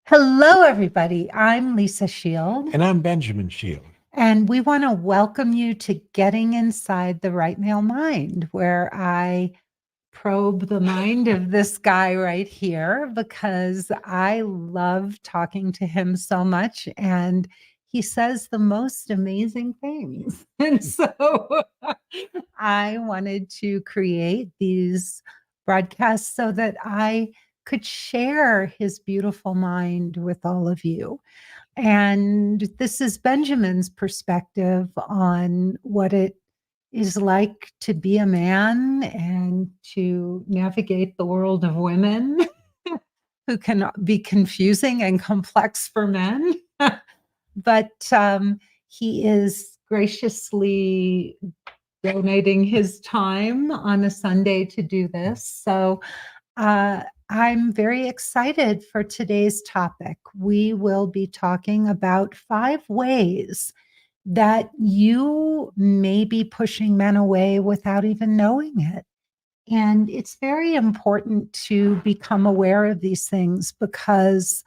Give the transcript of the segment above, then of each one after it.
Hello, everybody. I'm Lisa Shield, And I'm Benjamin Shield. and we want to welcome you to Getting Inside the Right Male Mind, where I probe the mind of this guy right here because I love talking to him so much. And he says the most amazing things. And so I wanted to create these broadcasts so that I could share his beautiful mind with all of you. And this is Benjamin's perspective on what it is like to be a man and to navigate the world of women who can be confusing and complex for men. But he is graciously donating his time on a Sunday to do this. So I'm very excited for today's topic. We will be talking about 5 ways that you may be pushing men away without even knowing it. And it's very important to become aware of these things because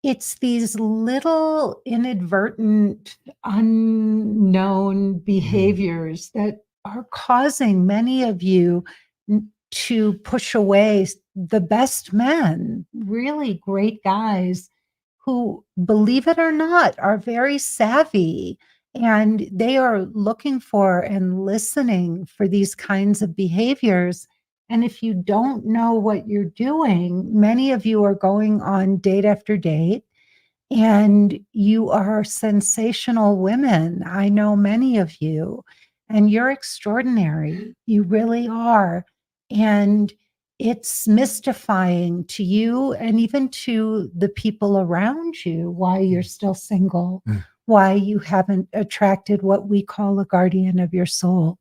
it's these little inadvertent, unknown behaviors that are causing many of you to push away the best men, really great guys who, believe it or not, are very savvy and they are looking for and listening for these kinds of behaviors. And if you don't know what you're doing, many of you are going on date after date and you are sensational women. I know many of you, and you're extraordinary. You really are. And it's mystifying to you and even to the people around you why you're still single, why you haven't attracted what we call a guardian of your soul.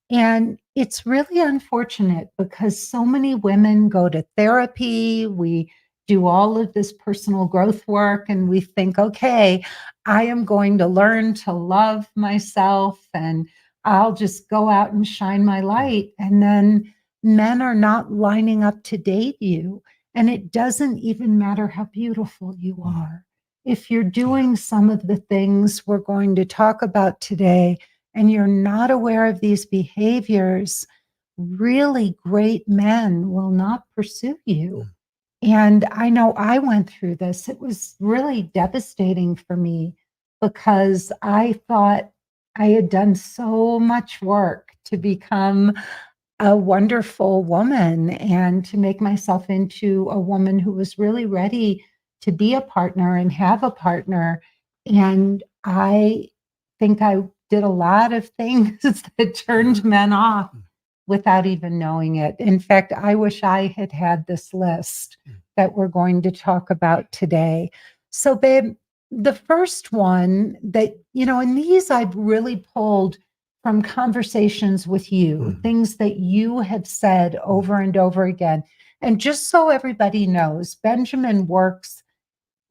And it's really unfortunate because so many women go to therapy. We do all of this personal growth work and we think, okay, I am going to learn to love myself and I'll just go out and shine my light. And then men are not lining up to date you. And it doesn't even matter how beautiful you are. If you're doing some of the things we're going to talk about today, and you're not aware of these behaviors, really great men will not pursue you. And I know I went through this. It was really devastating for me because I thought I had done so much work to become a wonderful woman and to make myself into a woman who was really ready to be a partner and have a partner. And I think I did a lot of things that turned men off without even knowing it. In fact, I wish I had had this list that we're going to talk about today. So, babe, the first one that, and these I've really pulled from conversations with you, things that you have said over and over again. And just so everybody knows, Benjamin works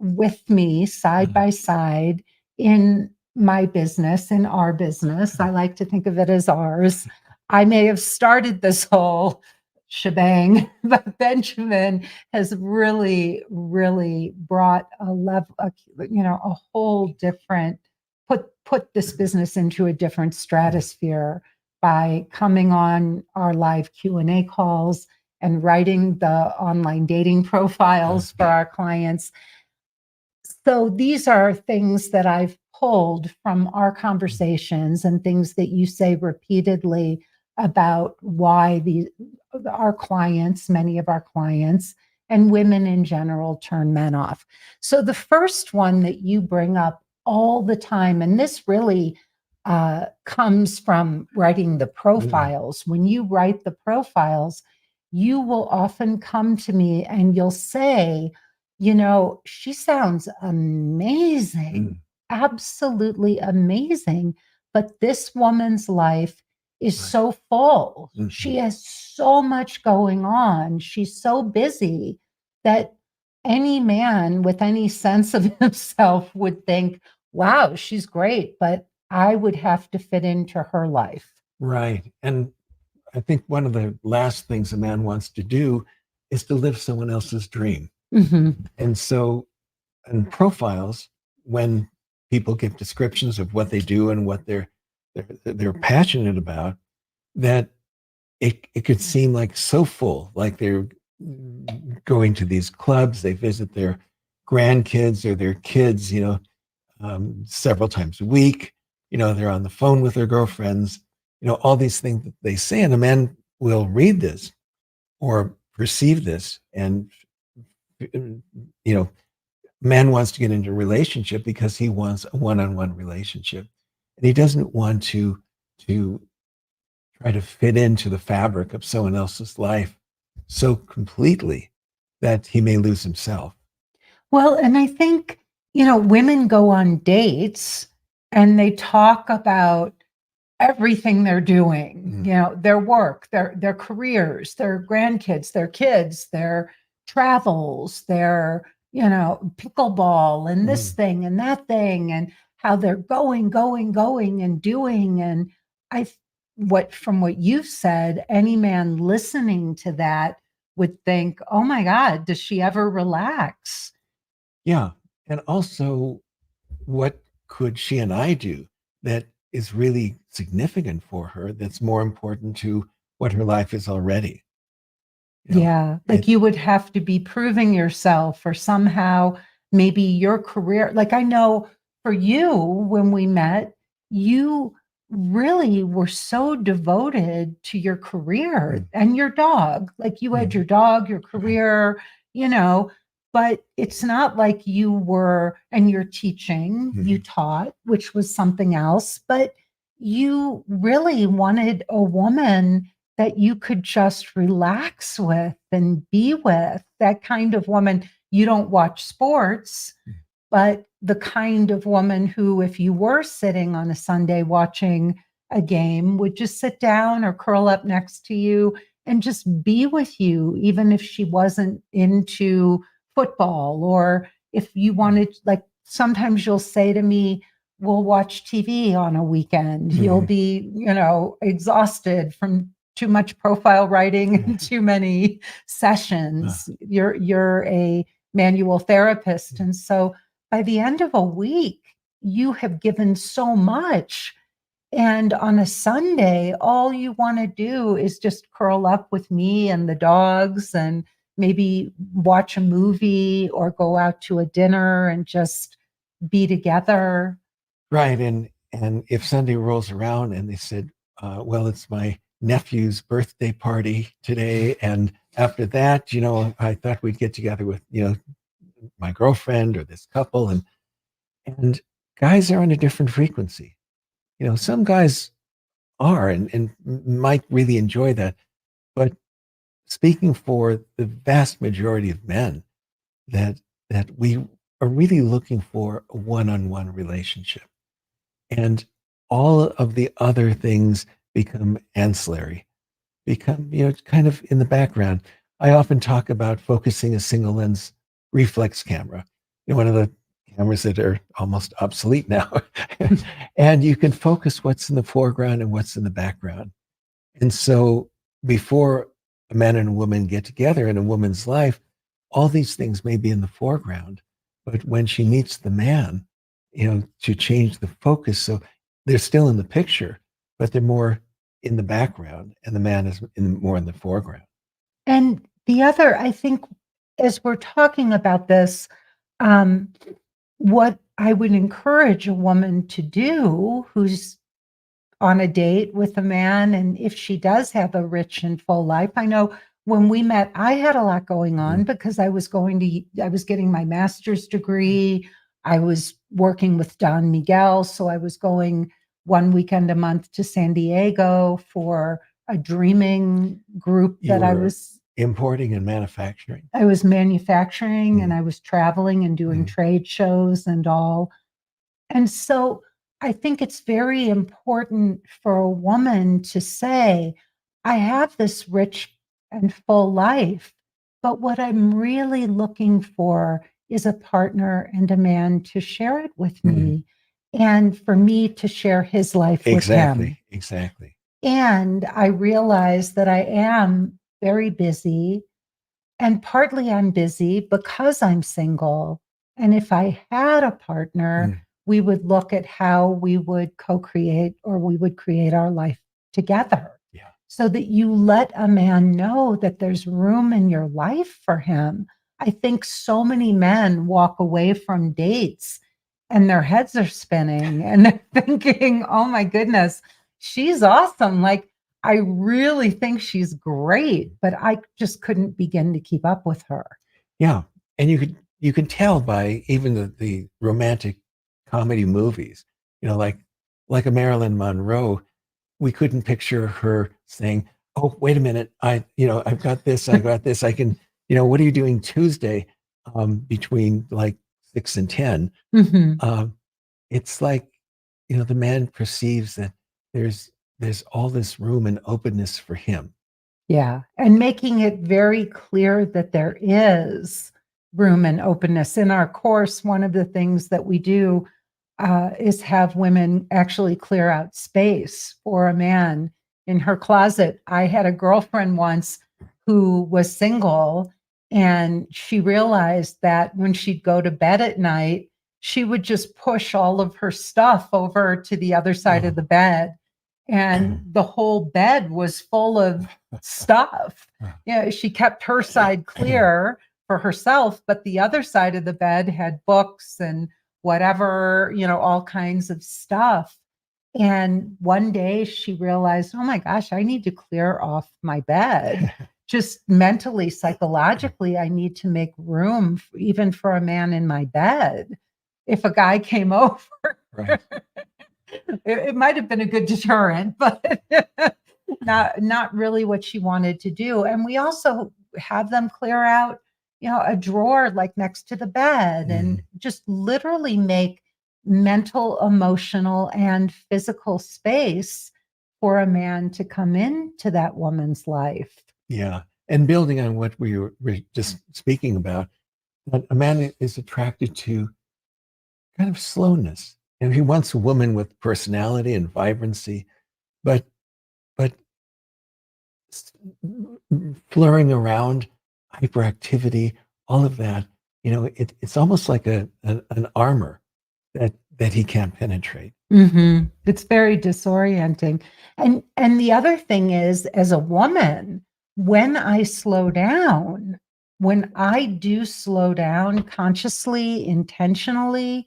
with me side by side in my business, in our business. I like to think of it as ours. I may have started this whole shebang, but Benjamin has really, really brought a level, a whole different, put this business into a different stratosphere by coming on our live Q&A calls and writing the online dating profiles for our clients. So these are things that I've pulled from our conversations and things that you say repeatedly about why our clients, many of our clients, and women in general turn men off. So the first one that you bring up all the time, and this really comes from writing the profiles. When you write the profiles, you will often come to me and you'll say, she sounds amazing, absolutely amazing. But this woman's life is so full. She has so much going on. She's so busy that any man with any sense of himself would think, wow, she's great, but I would have to fit into her life. Right. And I think one of the last things a man wants to do is to live someone else's dream. Mhm. And so, in profiles, when people give descriptions of what they do and what they're passionate about, that it could seem like so full, like they're going to these clubs, they visit their grandkids or their kids, several times a week. They're on the phone with their girlfriends. All these things that they say, and a man will read this or perceive this, and man wants to get into a relationship because he wants a one-on-one relationship, and he doesn't want to try to fit into the fabric of someone else's life so completely that he may lose himself. Well, and I think, women go on dates and they talk about everything they're doing, their work, their careers, their grandkids, their kids, their travels, their, pickleball and this thing and that thing, and how they're going and doing. And I, from what you've said, any man listening to that would think, oh my God, does she ever relax? Yeah. And also, what could she and I do that is really significant for her, that's more important to what her life is already? Yeah, like you would have to be proving yourself or somehow maybe your career. Like I know for you, when we met, you really were so devoted to your career and your dog. Like you had your dog, your career, but it's not like you were, and you're teaching, you taught, which was something else, but you really wanted a woman that you could just relax with and be with, that kind of woman. You don't watch sports, but the kind of woman who, if you were sitting on a Sunday watching a game, would just sit down or curl up next to you and just be with you, even if she wasn't into football. Or if you wanted, like sometimes you'll say to me, we'll watch TV on a weekend. You'll be, exhausted from too much profile writing and too many sessions. You're a manual therapist. And so by the end of a week, you have given so much. And on a Sunday, all you want to do is just curl up with me and the dogs and maybe watch a movie or go out to a dinner and just be together. Right. And if Sunday rolls around and they said, well, it's my nephew's birthday party today, and after that, I thought we'd get together with, my girlfriend or this couple, and guys are on a different frequency. Some guys are and might really enjoy that. But speaking for the vast majority of men, that we are really looking for a one-on-one relationship. And all of the other things become ancillary, become, kind of in the background. I often talk about focusing a single lens reflex camera, one of the cameras that are almost obsolete now. And you can focus what's in the foreground and what's in the background. And so before a man and a woman get together in a woman's life, all these things may be in the foreground. But when she meets the man, to change the focus. So they're still in the picture, but they're more in the background, and the man is more in the foreground. And the other, I think, as we're talking about this, um, what I would encourage a woman to do who's on a date with a man, and if she does have a rich and full life, I know when we met, I had a lot going on because I was getting my master's degree. I was working with Don Miguel, so I was going one weekend a month to San Diego for a dreaming group that I was importing and manufacturing. I was manufacturing and I was traveling and doing trade shows and all. And so I think it's very important for a woman to say, I have this rich and full life, but what I'm really looking for is a partner and a man to share it with me and for me to share his life with him. Exactly. And I realize that I am very busy And partly I'm busy because I'm single. And if I had a partner, Mm. we would look at how we would co-create or we would create our life together Yeah. so that you let a man know that there's room in your life for him. I think so many men walk away from dates and their heads are spinning and they're thinking, oh my goodness, she's awesome. Like, I really think she's great, but I just couldn't begin to keep up with her. Yeah. And you can tell by even the romantic comedy movies, like a Marilyn Monroe, we couldn't picture her saying, "Oh, wait a minute, I've got this, I got this, I can, what are you doing Tuesday between like 6 and 10?" Mhm. Um, it's like, the man perceives that there's there's all this room and openness for him. Yeah, and making it very clear that there is room and openness. In our course, one of the things that we do is have women actually clear out space for a man in her closet. I had a girlfriend once who was single, and she realized that when she'd go to bed at night, she would just push all of her stuff over to the other side of Oh. the bed. And the whole bed was full of stuff. Yeah, she kept her side clear for herself, but the other side of the bed had books and whatever, all kinds of stuff. And one day she realized, oh my gosh, I need to clear off my bed. Just mentally, psychologically, I need to make room even for a man in my bed. If a guy came over, Right. it might have been a good deterrent, but not really what she wanted to do. And we also have them clear out, a drawer like next to the bed and Mm. just literally make mental, emotional, and physical space for a man to come into that woman's life. Yeah. And building on what were just speaking about, that a man is attracted to kind of slowness. And he wants a woman with personality and vibrancy, but but s- flurrying around, hyperactivity, all of that, it's almost like an armor that he can't penetrate. It's very disorienting. And the other thing is, as a woman, when I slow down, when I do slow down consciously, intentionally,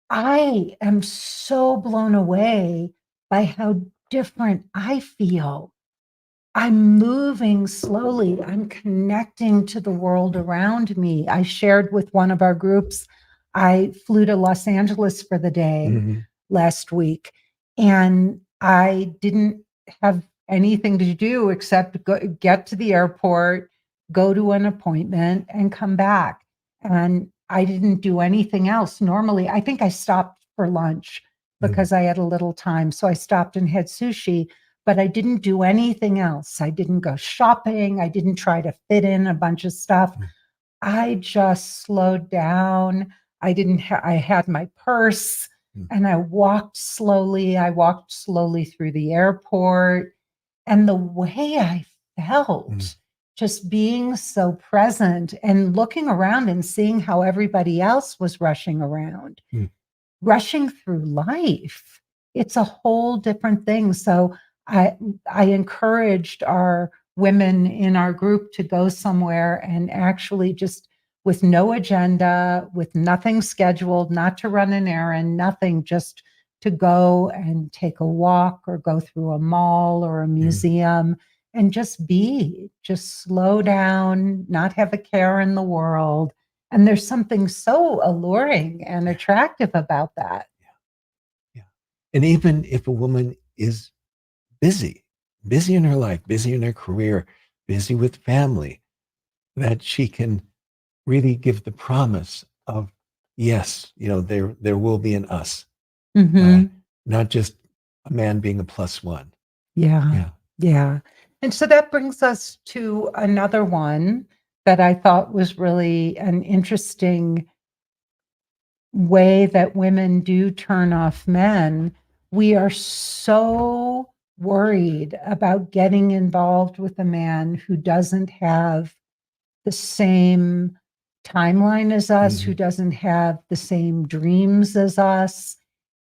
I am so blown away by how different I feel. I'm moving slowly. I'm connecting to the world around me. I shared with one of our groups, I flew to Los Angeles for the day Mhm. last week, and I didn't have anything to do except get to the airport, go to an appointment, and come back. And I didn't do anything else. Normally, I think I stopped for lunch Mhm. because I had a little time. So I stopped and had sushi, but I didn't do anything else. I didn't go shopping. I didn't try to fit in a bunch of stuff. Mhm. I just slowed down. I had my purse and I walked slowly. I walked slowly through the airport. And the way I Mhm. felt just being so present and looking around and seeing how everybody else was rushing around, Mhm. rushing through life. It's a whole different thing. So I I encouraged our women in our group to go somewhere and actually just with no agenda, with nothing scheduled, not to run an errand, nothing, just to go and take a walk or go through a mall or a Mhm. museum and just be, just slow down, not have a care in the world. And there's something so alluring and Yeah. attractive about that. Yeah. And even if a woman is busy, busy in her life, busy in her career, busy with family, that she can really give the promise of, yes, there will be an us, uh, Mhm. not just a man being a plus one. Yeah. Yeah. Yeah. And so that brings us to another one that I thought was really an interesting way that women do turn off men. We are so worried about getting involved with a man who doesn't have the same timeline as us, who Mhm. doesn't have the same dreams as us.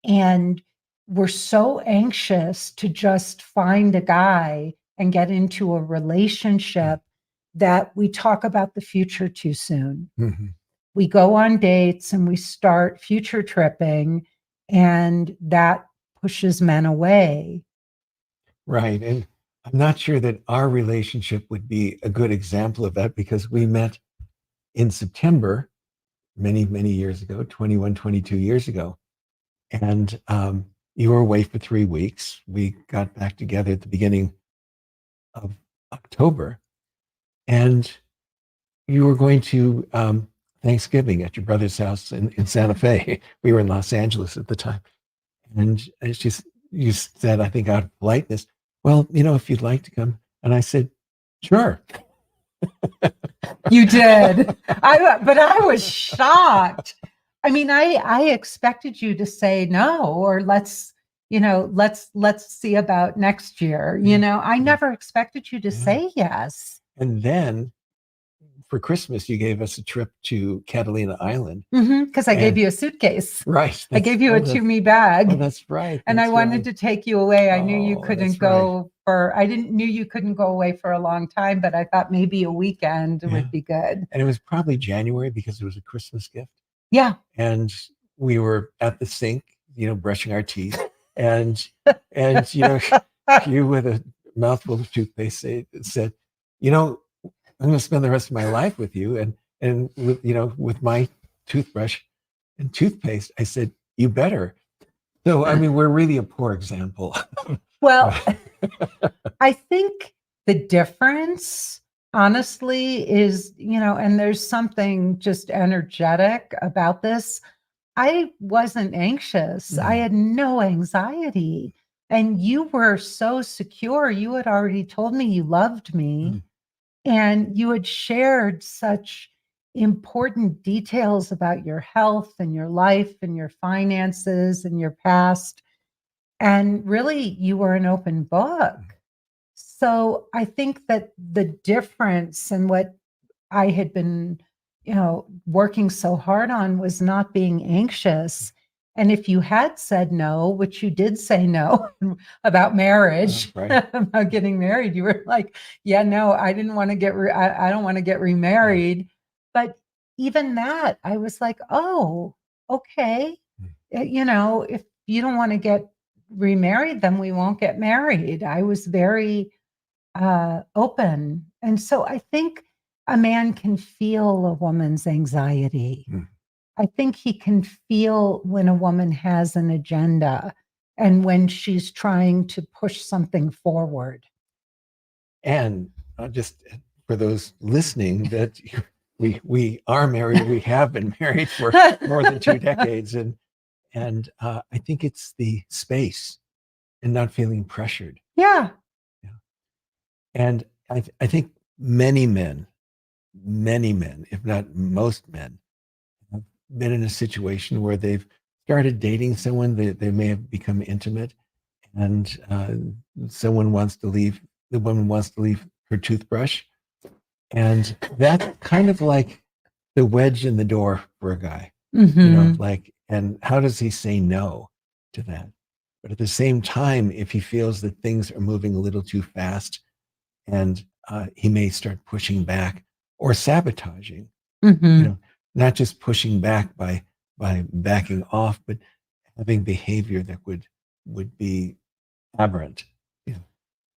And we're so anxious to just find a guy and get into a relationship that we talk about the future too soon. Mhm. We go on dates and we start future tripping, and that pushes men away. Right. And I'm not sure that our relationship would be a good example of that because we met in September many, many years ago, 21, 22 years ago. And you were away for 3 weeks. We got back together at the beginning of October. And you were going to Thanksgiving at your brother's house in Santa Fe. We were in Los Angeles at the time. And it's just, you said, I think out of politeness, well, if you'd like to come. And I said, sure. You did. But I was shocked. I mean, I expected you to say no, or let's see about next year. I never expected you to Yeah. say yes. And then for Christmas, you gave us a trip to Catalina Island. Because I gave you a suitcase. Right. I gave you a To-Me bag. Oh, that's right. And I wanted to take you away. I knew you Oh, couldn't that's go I didn't knew you couldn't go away for a long time, but I thought maybe a weekend Yeah. would be good. And it was probably January because it was a Christmas gift. Yeah. And we were at the sink, brushing our teeth. And you with a mouthful of toothpaste said, I'm going to spend the rest of my life with you. And with my toothbrush and toothpaste, I said, you better. So, I mean, we're really a poor example. Well, I think the difference, honestly, is, and there's something just energetic about this. I wasn't anxious. I had no anxiety. And you were so secure. You had already told me you loved me. And you had shared such important details about your health and your life and your finances and your past. And really, you were an open book. So I think that the difference in what I had been, working so hard on was not being anxious. And if you had said no, which you did say no about marriage, Right. about getting married, you were like, yeah, no, I didn't want to I don't want to get remarried. But even that, I was like, oh, okay. If you don't want to get remarried, then we won't get married. I was very open. And so I think a man can feel a woman's anxiety. I think he can feel when a woman has an agenda and when she's trying to push something forward. And just for those listening, that we are married. We have been married for more than 2 decades, and I think it's the space and not feeling pressured. Yeah. And I think many men, if not most men, have been in a situation where they've started dating someone, they may have become intimate, and someone wants to leave, the woman wants to leave her toothbrush. And that's kind of like the wedge in the door for a guy, and how does he say no to that? But at the same time, if he feels that things are moving a little too fast, and he may start pushing back or sabotaging, not just pushing back by backing off, but having behavior that would be aberrant.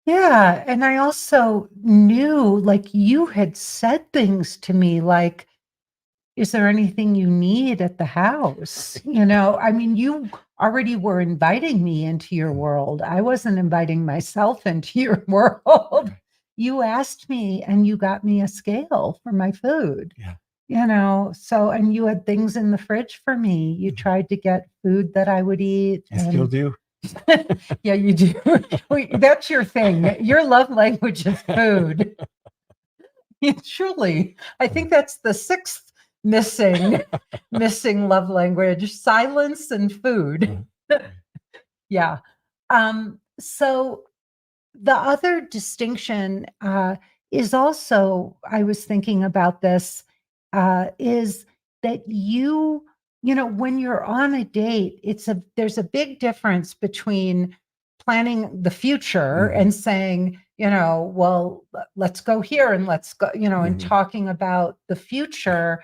Yeah. And I also knew, like, you had said things to me like, is there anything you need at the house? I mean, you already were inviting me into your world. I wasn't inviting myself into your world. You asked me and you got me a scale for my food. So, and you had things in the fridge for me. You tried to get food that I would eat. I still do. Yeah, you do. That's your thing. Your love language is food. Truly. I think that's the sixth missing love language: silence and food. Yeah. So the other distinction, is also, I was thinking about this, is that when you're on a date, there's a big difference between planning the future Mhm. and saying, well, let's go here and let's go, and Mhm. talking about the future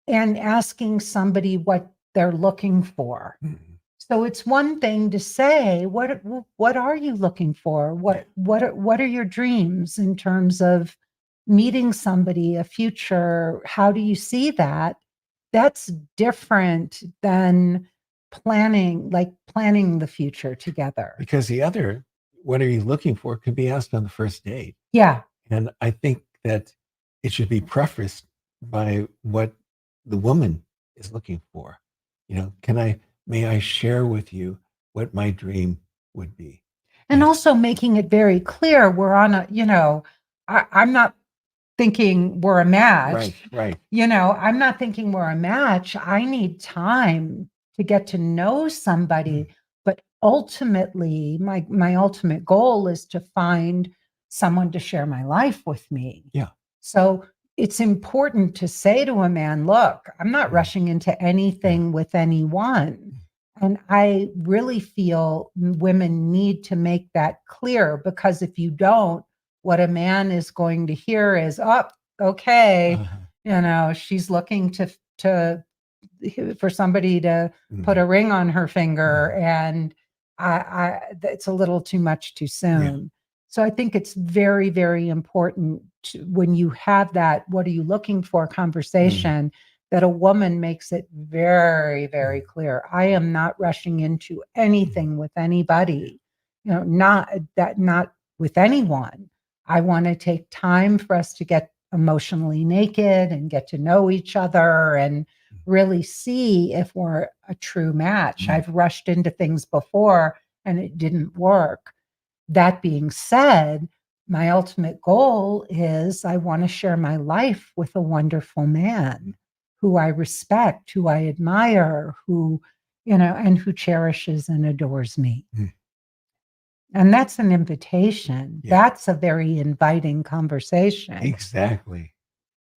and asking somebody what they're looking for. Mhm. So it's one thing to say, what are you looking for? What are your dreams in terms of meeting somebody, a future? How do you see that? That's different than planning the future together. Because the other, what are you looking for, could be asked on the first date. Yeah. And I think that it should be prefaced by what the woman is looking for. May I share with you what my dream would be? And also making it very clear we're on I'm not thinking we're a match. Right. I'm not thinking we're a match. I need time to get to know somebody. But ultimately, my ultimate goal is to find someone to share my life with me. Yeah. So it's important to say to a man, look, I'm not Mm. rushing into anything with anyone. And I really feel women need to make that clear, because if you don't, what a man is going to hear is, oh, okay, she's looking to for somebody to put a ring on her finger, and it's a little too much too soon. So I think it's very, very important when you have that "what are you looking for" conversation, that a woman makes it very, very clear. I am not rushing into anything with anybody, not with anyone. I want to take time for us to get emotionally naked and get to know each other and really see if we're a true match. I've rushed into things before and it didn't work. That being said, my ultimate goal is I want to share my life with a wonderful man who I respect, who I admire, and who cherishes and adores me. And that's an invitation. Yeah. That's a very inviting conversation. Exactly.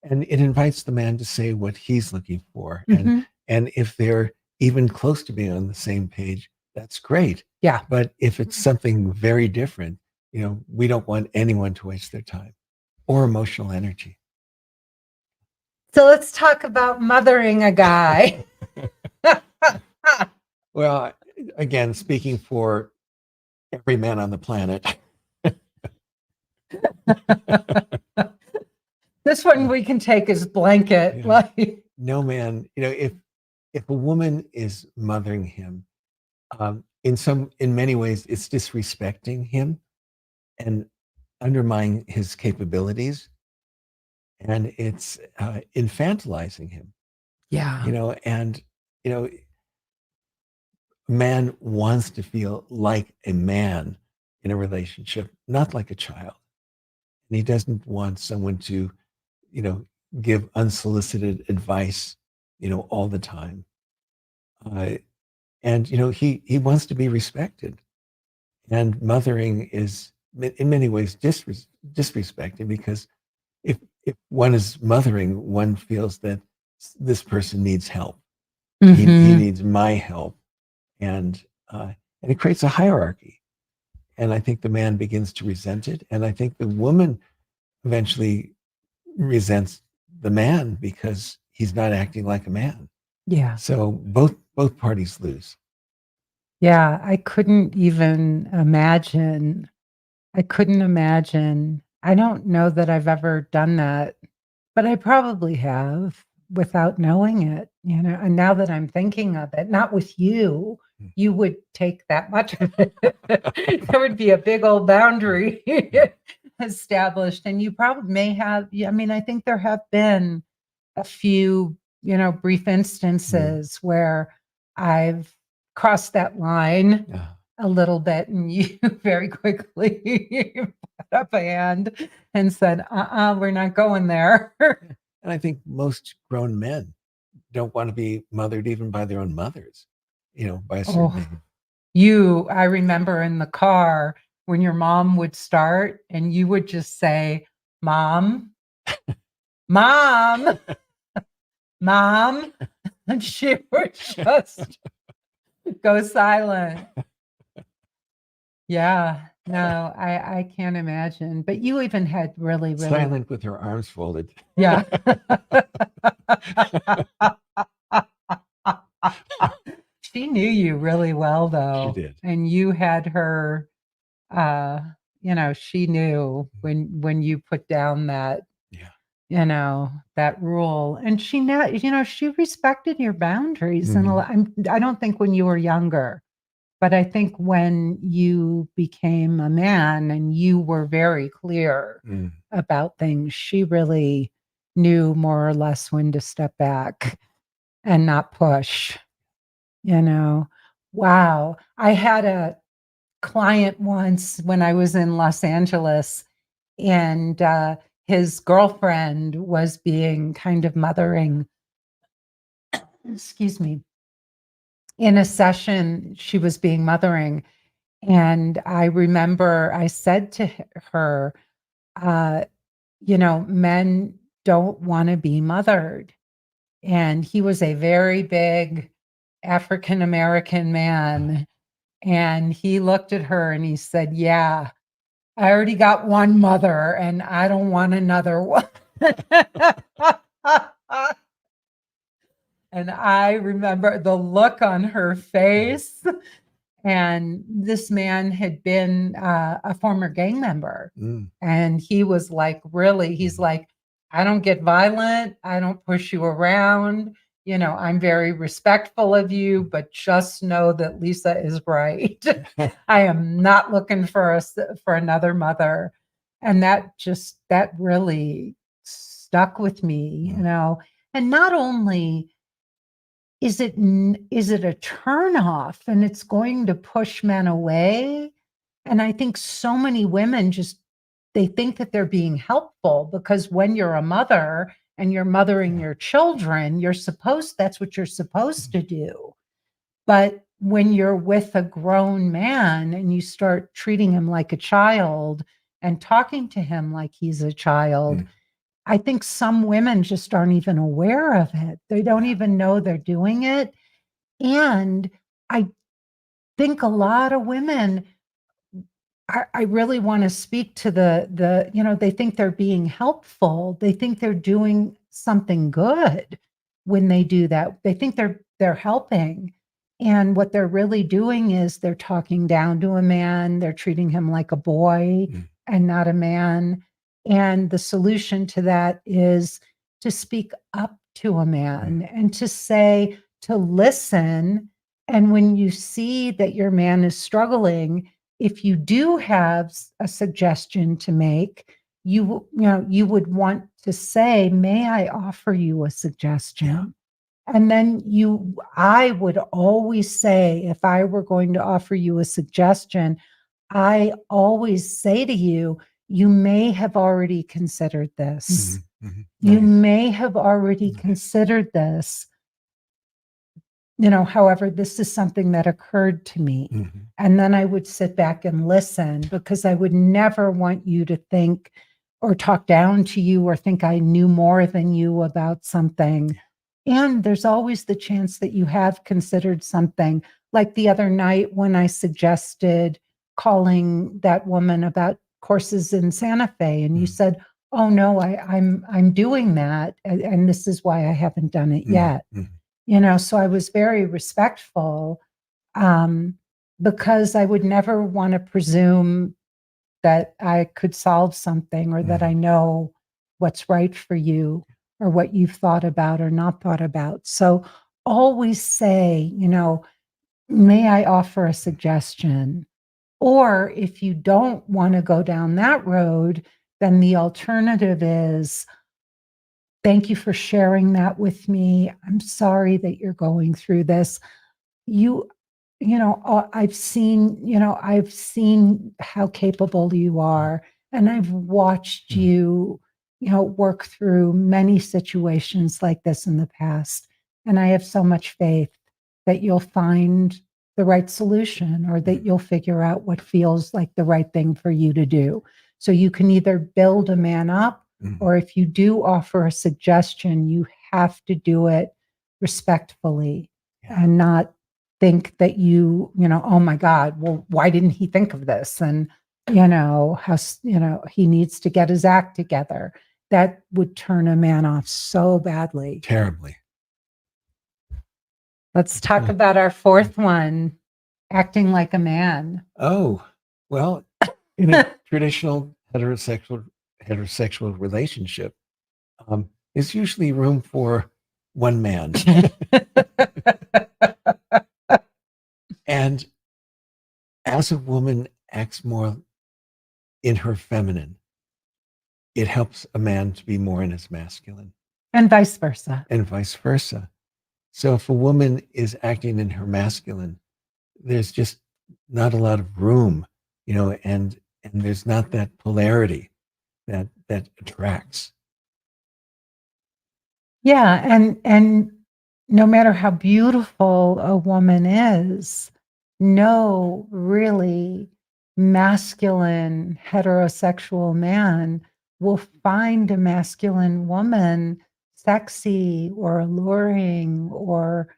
And it invites the man to say what he's looking for. Mhm. And if they're even close to being on the same page, that's great. Yeah. But if it's something very different, we don't want anyone to waste their time or emotional energy. So let's talk about mothering a guy. Well, again, speaking for every man on the planet. This one we can take as blanket. Yeah. Like, No man, if a woman is mothering him, in many ways, it's disrespecting him and undermining his capabilities, and it's infantilizing him. yeah. And a man wants to feel like a man in a relationship, not like a child. And he doesn't want someone to, you know, give unsolicited advice, all the time. Uh, and he wants to be respected. And mothering is in many ways disrespected, because if one is mothering, one feels that this person needs help. He needs my help, and and it creates a hierarchy. And I think the man begins to resent it, and I think the woman eventually resents the man because he's not acting like a man. Yeah. So both parties lose. Yeah. I couldn't even imagine. I couldn't imagine. I don't know that I've ever done that, but I probably have without knowing it, and now that I'm thinking of it, not with you, you would take that much of it. There would be a big old boundary established, and you probably may have. I mean, I think there have been a few, brief instances where I've crossed that line Yeah. a little bit, and you very quickly put up a hand and said, we're not going there. And I think most grown men don't want to be mothered even by their own mothers, by a certain Oh, age. I remember in the car, when your mom would start and you would just say, Mom, Mom, Mom, and she would just go silent. Yeah, no, I can't imagine. But you even had really, really Silent with her arms folded. yeah. She knew you really well, though. She did. And you had her, uh, she knew when you put down that, that rule. And she know, she respected your boundaries. And I don't think when you were younger, but I think when you became a man and you were very clear about things, she really knew more or less when to step back and not push. Wow. I had a client once when I was in Los Angeles, and his girlfriend was being kind of mothering. Excuse me. In a session, she was being mothering. And I remember I said to her, men don't want to be mothered. And he was a very big African American man. And he looked at her and he said, yeah, I already got one mother and I don't want another one. And I remember the look on her face. And this man had been a former gang member. And he was like, really, he's like, I don't get violent. I don't push you around. I'm very respectful of you, but just know that Lisa is right. I am not looking for another mother. And that really stuck with me, and not only is it a turnoff and it's going to push men away? And I think so many women they think that they're being helpful because when you're a mother and you're mothering your children, that's what you're supposed to do. But when you're with a grown man and you start treating him like a child and talking to him like he's a child, I think some women just aren't even aware of it. They don't even know they're doing it. And I think a lot of women, I really want to speak to they think they're being helpful. They think they're doing something good when they do that. They think they're helping. And what they're really doing is they're talking down to a man. They're treating him like a boy and not a man. And the solution to that is to speak up to a man and to listen. And when you see that your man is struggling, if you do have a suggestion to make, you would want to say, may I offer you a suggestion? Yeah. And then I would always say, if I were going to offer you a suggestion, I always say to you, you may have already considered this. You may have already considered this. However, this is something that occurred to me. And then I would sit back and listen, because I would never want you to think or talk down to you or think I knew more than you about something. And there's always the chance that you have considered something. Like the other night when I suggested calling that woman about courses in Santa Fe, and you said, oh no, I'm doing that. And this is why I haven't done it yet. So I was very respectful, because I would never want to presume that I could solve something or that I know what's right for you or what you've thought about or not thought about. So always say, may I offer a suggestion? Or if you don't want to go down that road, then the alternative is, thank you for sharing that with me. I'm sorry that you're going through this. I've seen how capable you are, and I've watched you, work through many situations like this in the past. And I have so much faith that you'll find the right solution, or that you'll figure out what feels like the right thing for you to do. So you can either build a man up, or if you do offer a suggestion, you have to do it respectfully and not think that oh my God, well, why didn't he think of this? And, he needs to get his act together. That would turn a man off so badly. Terribly. Let's talk about our fourth one, acting like a man. Oh, well, in a traditional heterosexual relationship, there's usually room for one man. And as a woman acts more in her feminine, it helps a man to be more in his masculine. And vice versa. And vice versa. So if a woman is acting in her masculine, there's just not a lot of room, and there's not that polarity that attracts. Yeah, and no matter how beautiful a woman is, no really masculine heterosexual man will find a masculine woman sexy or alluring or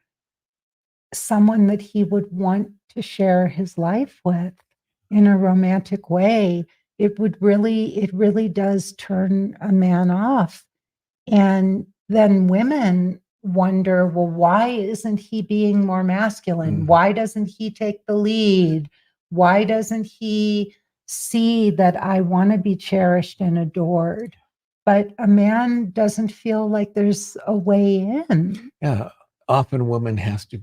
someone that he would want to share his life with in a romantic way. It really does turn a man off. And then women wonder, well, why isn't he being more masculine? Why doesn't he take the lead? Why doesn't he see that I want to be cherished and adored? But a man doesn't feel like there's a way in. Yeah. Often a woman has to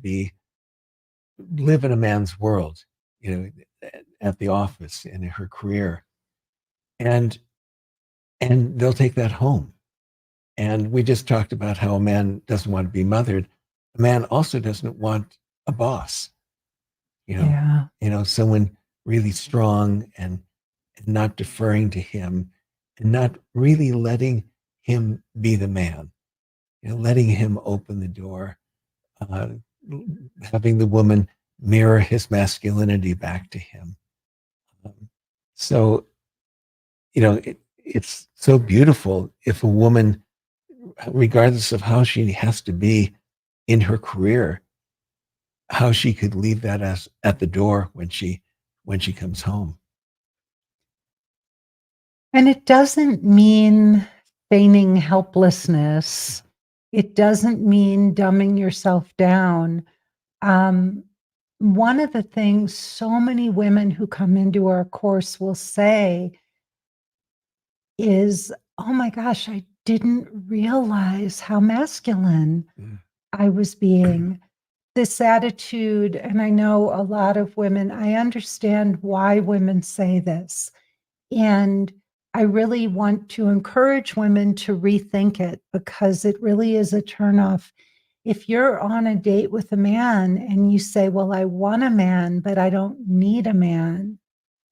live in a man's world, at the office, in her career. And they'll take that home. And we just talked about how a man doesn't want to be mothered. A man also doesn't want a boss, someone really strong and not deferring to him and not really letting him be the man, letting him open the door, having the woman mirror his masculinity back to him. So, it's so beautiful if a woman, regardless of how she has to be in her career, how she could leave that as at the door when she comes home. And it doesn't mean feigning helplessness. It doesn't mean dumbing yourself down. One of the things so many women who come into our course will say is, oh my gosh, I didn't realize how masculine I was being. This attitude, and I know a lot of women, I understand why women say this. And I really want to encourage women to rethink it, because it really is a turnoff. If you're on a date with a man and you say, well, I want a man, but I don't need a man,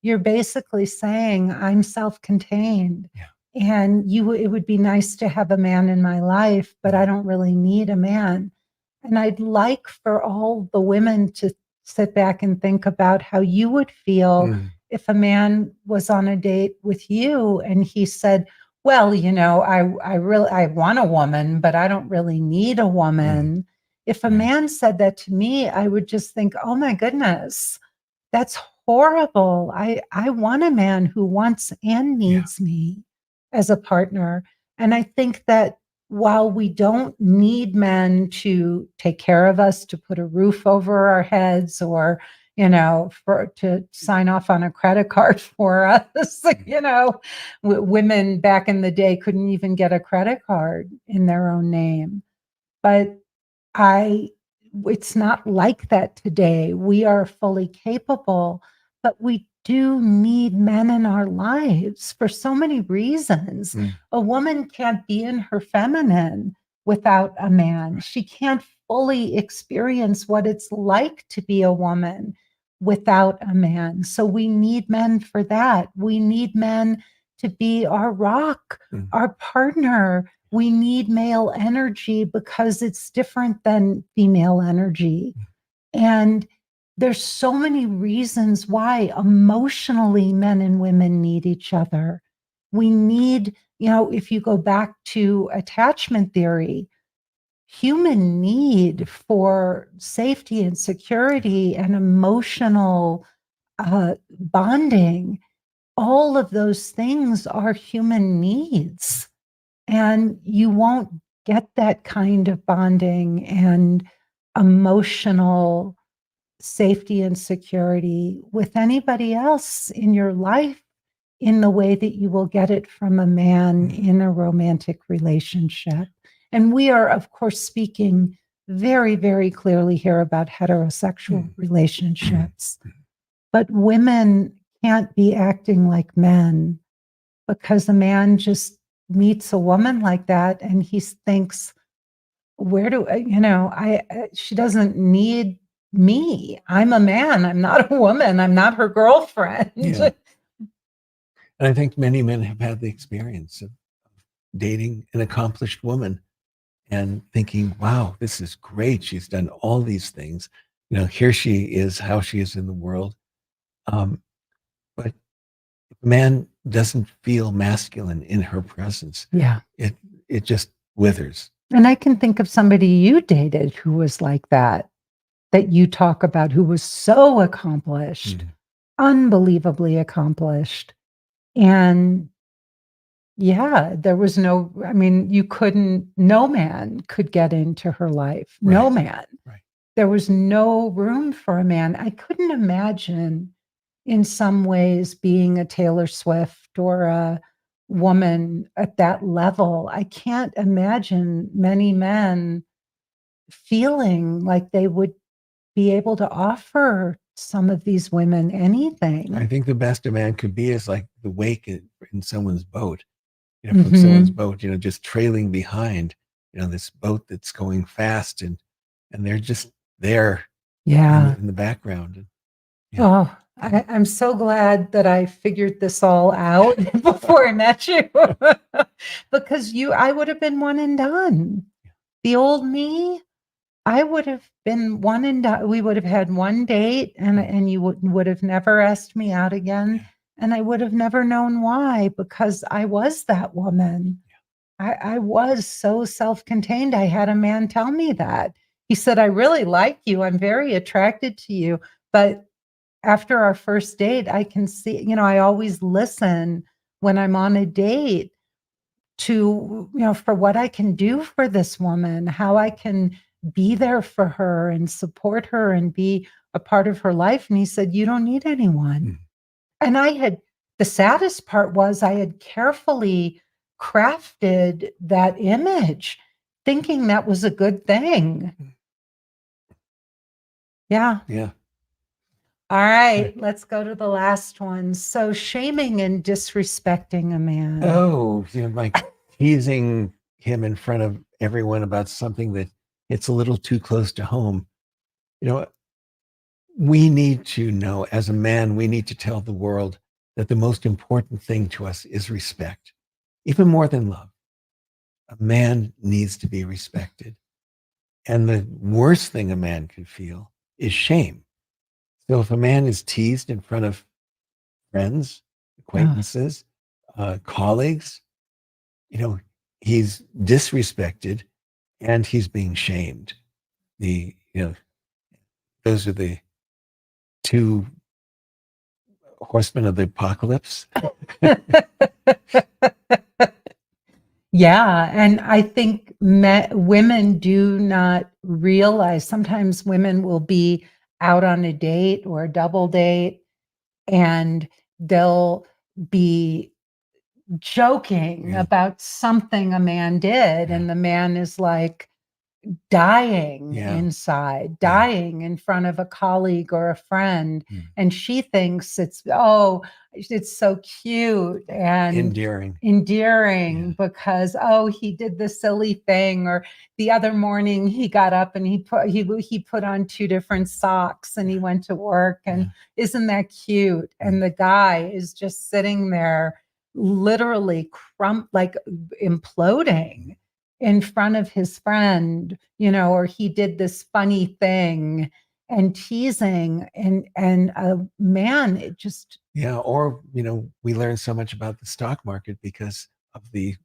you're basically saying, I'm self-contained. Yeah. And it would be nice to have a man in my life, but I don't really need a man. And I'd like for all the women to sit back and think about how you would feel if a man was on a date with you and he said, well, I want a woman, but I don't really need a woman. If a man said that to me, I would just think, oh my goodness, that's horrible. I want a man who wants and needs me as a partner. And I think that while we don't need men to take care of us, to put a roof over our heads, or to sign off on a credit card for us, women back in the day couldn't even get a credit card in their own name. But it's not like that today. We are fully capable, but we do need men in our lives for so many reasons. A woman can't be in her feminine without a man. She can't fully experience what it's like to be a woman without a man. So we need men for that. We need men to be our rock, our partner. We need male energy because it's different than female energy. And there's so many reasons why emotionally men and women need each other. We need, if you go back to attachment theory, human need for safety and security and emotional bonding, all of those things are human needs. And you won't get that kind of bonding and emotional safety and security with anybody else in your life in the way that you will get it from a man in a romantic relationship. And we are, of course, speaking very, very clearly here about heterosexual relationships. But women can't be acting like men, because a man just meets a woman like that and he thinks, where do she doesn't need me. I'm a man. I'm not a woman. I'm not her girlfriend. Yeah. And I think many men have had the experience of dating an accomplished woman and thinking, wow, this is great. She's done all these things. Here she is, how she is in the world. But if a man doesn't feel masculine in her presence, it just withers. And I can think of somebody you dated who was like that you talk about, who was so accomplished, unbelievably accomplished. And there was no man could get into her life. Right. No man. Right. There was no room for a man. I couldn't imagine in some ways being a Taylor Swift or a woman at that level. I can't imagine many men feeling like they would be able to offer some of these women anything. I think the best a man could be is like the wake in someone's boat, from someone's boat, just trailing behind, this boat that's going fast, and they're just there in the background. I'm so glad that I figured this all out before I met you, because I would have been one and done. The old me, I would have been one and done. We would have had one date, and you would have never asked me out again. And I would have never known why, because I was that woman. I was so self-contained. I had a man tell me that. He said, I really like you. I'm very attracted to you. But after our first date, I can see, I always listen when I'm on a date to, for what I can do for this woman, how I can be there for her and support her and be a part of her life. And he said, you don't need anyone. And the saddest part was I had carefully crafted that image, thinking that was a good thing. Yeah. All right, let's go to the last one. So, shaming and disrespecting a man. Oh, like teasing him in front of everyone about something that it's a little too close to home. We need to know, as a man, we need to tell the world that the most important thing to us is respect, even more than love. A man needs to be respected. And the worst thing a man can feel is shame. So if a man is teased in front of friends, acquaintances, colleagues, he's disrespected and he's being shamed. Those are the two horsemen of the apocalypse. Yeah. And I think women do not realize, sometimes women will be out on a date or a double date, and they'll be joking about something a man did. And the man is like dying inside, dying in front of a colleague or a friend. And she thinks it's so cute and endearing because, he did the silly thing. Or the other morning he got up and he put on 2 different socks and he went to work. And isn't that cute? And the guy is just sitting there literally like imploding in front of his friend, or he did this funny thing and teasing, and a man, it just, Yeah. Or, we learned so much about the stock market because of the,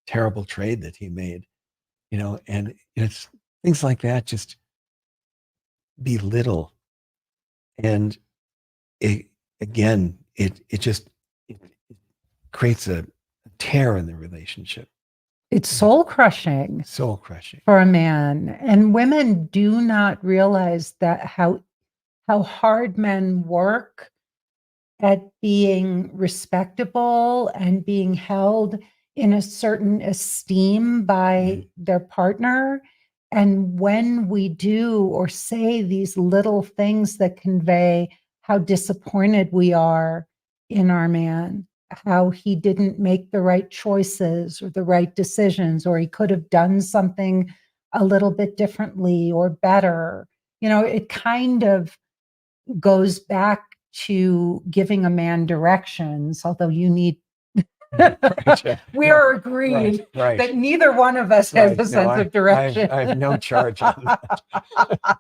terrible trade that he made, and it's things like that just belittle. And it, again, it just it creates a tear in the relationship. it's soul crushing Soul crushing. for a man. And women do not realize that how hard men work at being respectable and being held in a certain esteem by their partner. And when we do or say these little things that convey how disappointed we are in our man, how he didn't make the right choices or the right decisions, or he could have done something a little bit differently or better, it kind of goes back to giving a man directions, although you need Right. we are agreed Right. that neither one of us has a sense of direction. I have no charge on that.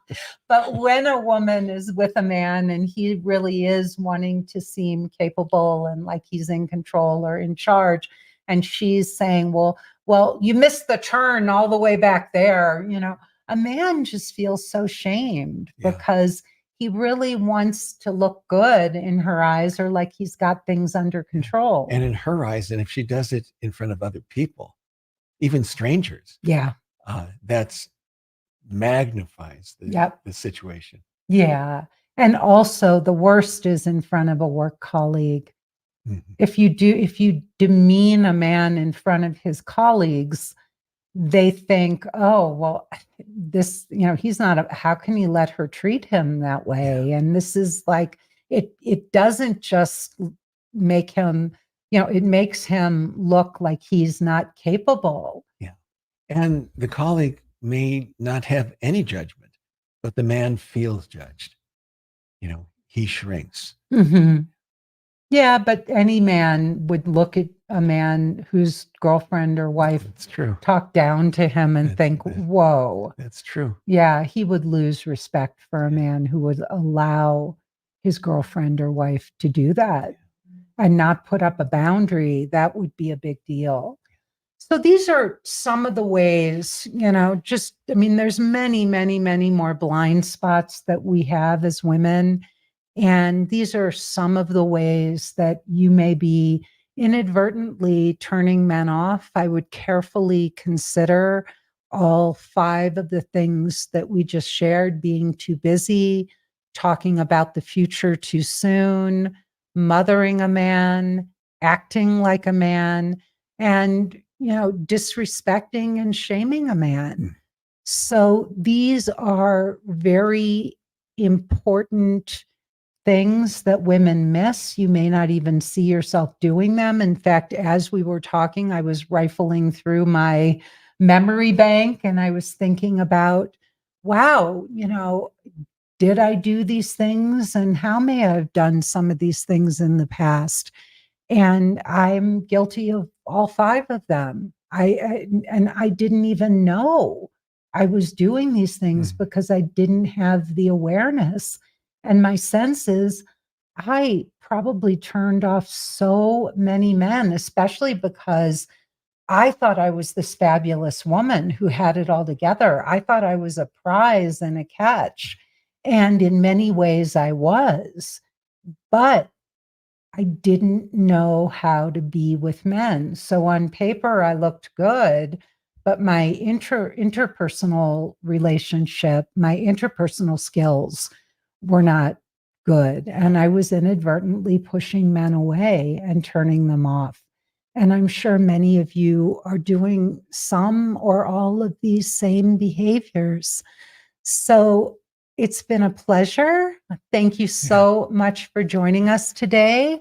But when a woman is with a man and he really is wanting to seem capable and like he's in control or in charge, and she's saying, well, you missed the turn all the way back there, a man just feels so shamed because he really wants to look good in her eyes, or like he's got things under control. And in her eyes, and if she does it in front of other people, even strangers, that's magnifies the situation. Yeah. And also the worst is in front of a work colleague. Mm-hmm. If you demean a man in front of his colleagues, they think, oh, well, this, he's not, how can he let her treat him that way? And this is like, it doesn't just make him, it makes him look like he's not capable. Yeah. And the colleague may not have any judgment, but the man feels judged. He shrinks. Mm-hmm. Yeah, but any man would look at a man whose girlfriend or wife talk down to him and think, whoa. That's true. Yeah, he would lose respect for a man who would allow his girlfriend or wife to do that and not put up a boundary. That would be a big deal. So these are some of the ways, there's many, many, many more blind spots that we have as women. And these are some of the ways that you may be inadvertently turning men off. I would carefully consider all 5 of the things that we just shared: being too busy, talking about the future too soon, mothering a man, acting like a man, and, disrespecting and shaming a man. So these are very important things that women miss. You may not even see yourself doing them. In fact, as we were talking, I was rifling through my memory bank and I was thinking about, wow, did I do these things, and how may I have done some of these things in the past? And I'm guilty of all 5 of them. I didn't even know I was doing these things because I didn't have the awareness. And my sense is I probably turned off so many men, especially because I thought I was this fabulous woman who had it all together. I thought I was a prize and a catch. And in many ways I was. But I didn't know how to be with men. So on paper, I looked good, but my interpersonal relationship, my interpersonal skills were not good. And I was inadvertently pushing men away and turning them off. And I'm sure many of you are doing some or all of these same behaviors. So it's been a pleasure. Thank you so much for joining us today.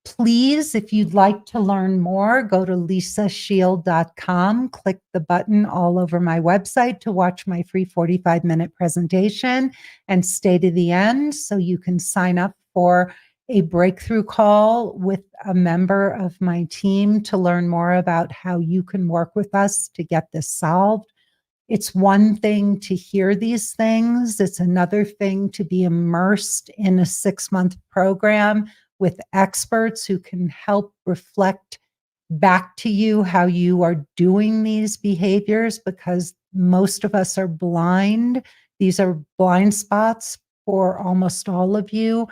Please, if you'd like to learn more, go to lisashield.com, click the button all over my website to watch my free 45-minute presentation, and stay to the end so you can sign up for a breakthrough call with a member of my team to learn more about how you can work with us to get this solved. It's one thing to hear these things. It's another thing to be immersed in a 6-month program with experts who can help reflect back to you how you are doing these behaviors, because most of us are blind. These are blind spots for almost all of you.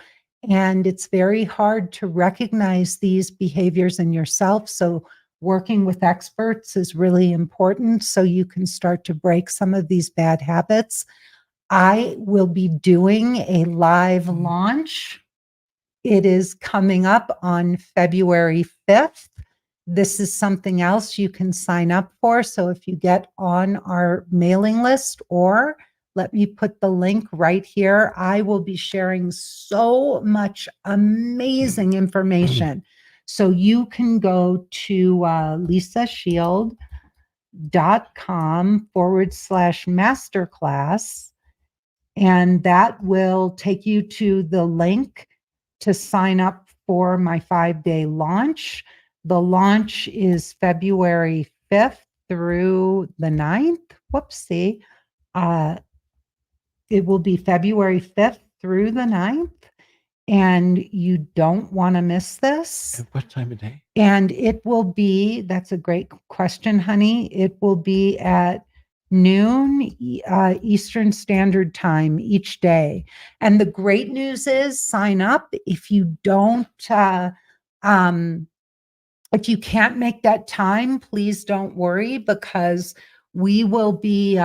And it's very hard to recognize these behaviors in yourself. So working with experts is really important so you can start to break some of these bad habits. I will be doing a live launch. It is coming up on February 5th. This is something else you can sign up for. So if you get on our mailing list, or let me put the link right here, I will be sharing so much amazing information. So you can go to lisashield.com/masterclass, and that will take you to the link to sign up for my 5-day launch. The launch is February 5th through the 9th. Whoopsie. It will be February 5th through the 9th, and you don't want to miss this. At what time of day? And it will be, that's a great question, honey. It will be at noon Eastern Standard Time each day. And the great news is, sign up. If you don't, if you can't make that time, please don't worry, because we will be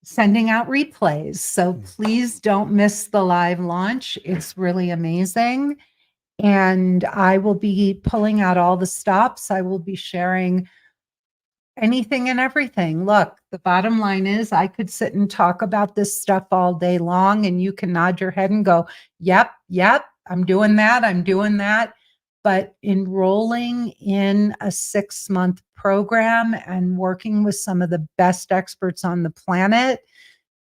sending out replays. So please don't miss the live launch. It's really amazing. And I will be pulling out all the stops. I will be sharing anything and everything. Look, the bottom line is, I could sit and talk about this stuff all day long, and you can nod your head and go, yep, I'm doing that. But enrolling in a 6-month program and working with some of the best experts on the planet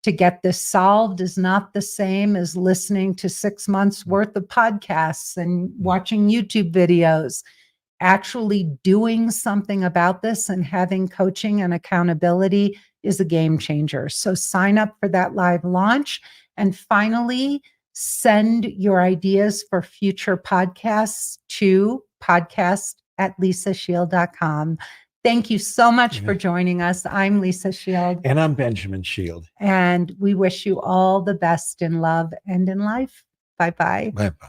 to get this solved is not the same as listening to 6 months worth of podcasts and watching YouTube videos. Actually doing something about this and having coaching and accountability is a game changer. So sign up for that live launch. And finally, send your ideas for future podcasts to podcast@lisashield.com. Thank you so much for joining us. I'm Lisa Shield. And I'm Benjamin Shield. And we wish you all the best in love and in life. Bye-bye. Bye-bye.